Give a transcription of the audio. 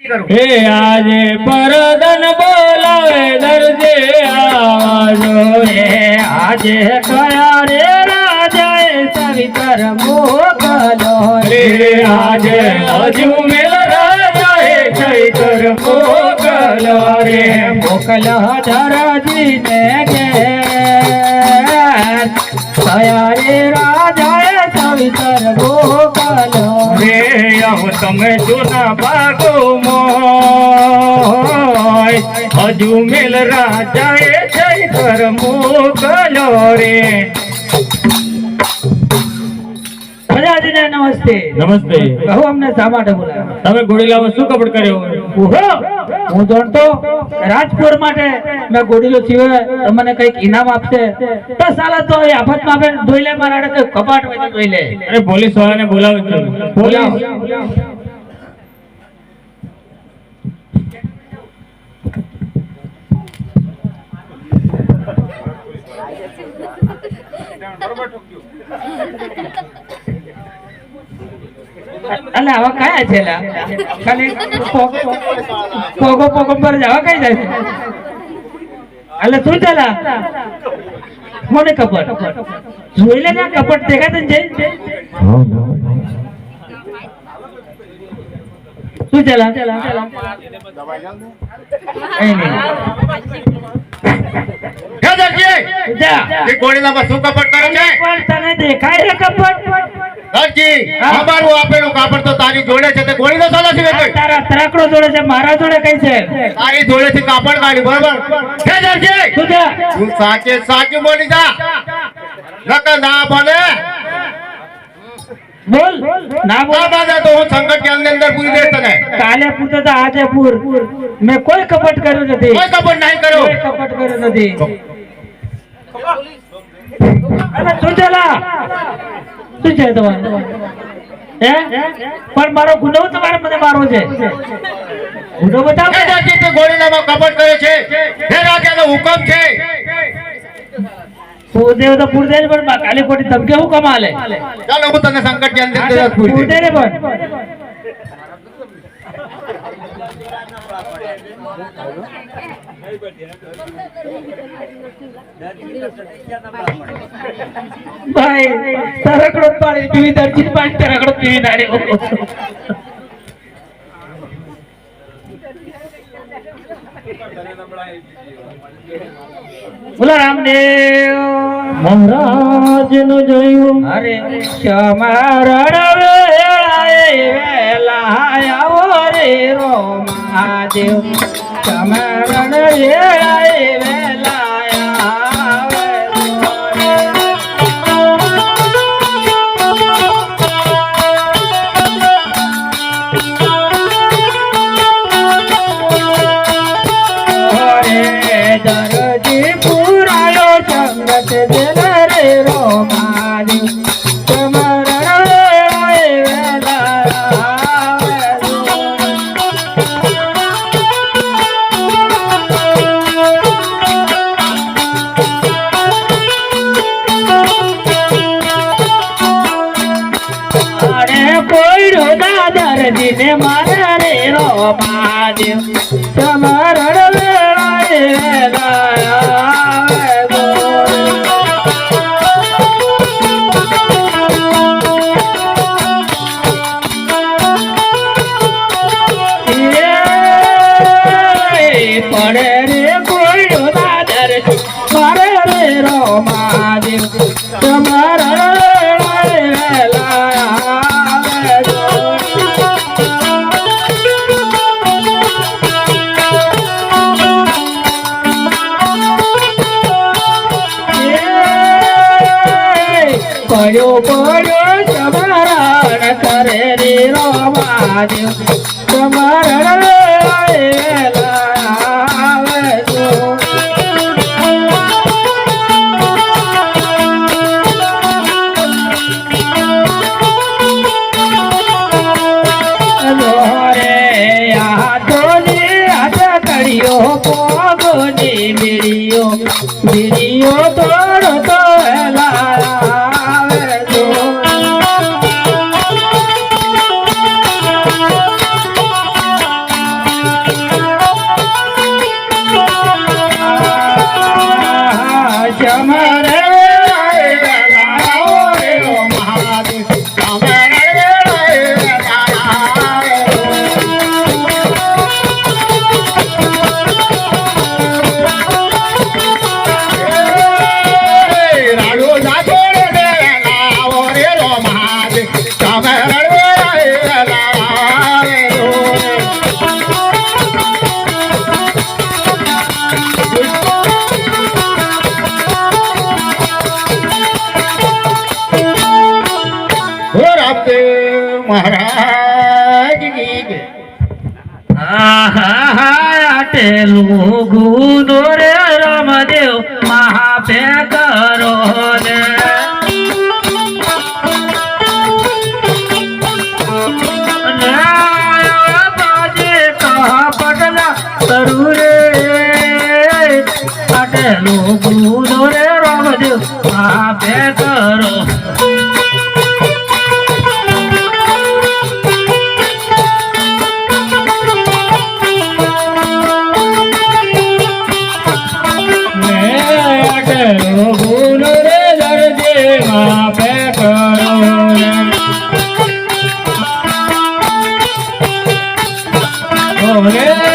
हे આજે પરદન બોલાવે દરજે આવાજો રે આજે કયા રે રાજાએ સવિતર મોકલો રે આજે અજમેર રાજાએ સવિતર મોકલો રે મોકલો ધરાજીને ઘેર કયા રે રાજાએ સવિતર મોકલો રે તમે જૂના ભાગો હજુ મેલ રાજાએ જય કર મોકલો રે પ્રજાજીને નમસ્તે નમસ્તે કહો અમને શા માટે બોલાવ્યા તમે ગોડીલામાં શું કપડ કર્યો ઓહો હું જાણતો રાજપુર માટે મેં ગોડીલો સીવે તમને કઈક ઇનામ આપશે તો સાલા તો એ આફતમાં આપણે ધોઈ લે મારા કઈ કપાટ હોય તો ધોઈ લે અરે પોલીસ વાળાને બોલાવો છો બોલાવો અલે આવા કયા છે ખાલી પોગો પોગો પર જવા કઈ જાય છે અલે શું ચાલા કોને કપટ જોઈ લે ને કપટ દેખાય તને જઈ શું ચાલા કઈ નહીં ગોળીલામાં શું કપટ કરે છે તને દેખાય છે કપટ દરજી અમારું આપેલું કાપડ તો તારી જોડે છે તે ગોળીનો સાલો છે તારા ત્રાકડો જોડે છે મારા જોડે કઈ છે તારી જોડે થી કાપડ કાઢી બરોબર હે દરજી તું સાચે સાચું બોલી જા નકર ના બોલે બોલ ના બોલ બાદા તો હું સંકટ કે અંદર પૂરી દે તને કાલે પૂછતો તો આજે પૂર મેં કોઈ કપટ કર્યું નથી કોઈ કપટ નહીં કર્યો કોઈ કપટ કર્યું નથી અરે શું ચાલા શું છે તમારે હે પણ મારો ગુનો તમારે મને મારવો છે ગુનો બતાવો હે દરજી તે ગોળીલામાં કપટ કરે છે હે રાજાનો હુકમ છે પૂરદેવ તો પૂરદેવ પણ કાલી ખોટી ધમકી હું કમાલે ચાલો હું તને સંકટ કે અંદર પૂરી દે પૂરદેવ પણ ભાઈ તરકડો પાડી પીવી દર્જી પાડી તરકડો પીવી નાડે બોલો રામદેવ મહારાજ નું જોયું અરે ક્ષમરણ વેલા આવો રે રો મહાદેવ ક્ષમરણ વેલા દરજી પુરાયો સંગત જલ રે રો મહાદેવ ક્ષમરણ દરજીને મારા રે રો મહાદેવ ક્ષમરણ પડે રે કોઈ દાદર મારે રે રો મહાદેવ તમારા પડ્યો પડ્યો તમારા કરે રે રો મહાદેવ તમારા વિડીયો તોડો તો શ્યામ રે લાવો રે ઓ મહાદેવ શ્યામ રે રાડો જાતો રે લાવો રે ઓ મહાદેવ શ્યામ રે महाराज की जय। આટેલું ગુનો રે રામદેવ મહાપે કરો રે બાજે કહા પગલા કરું રે આટેલું ગુનો રે રામદેવ મહાપે કરો ગુણ રે દર્દે માપે કરો રે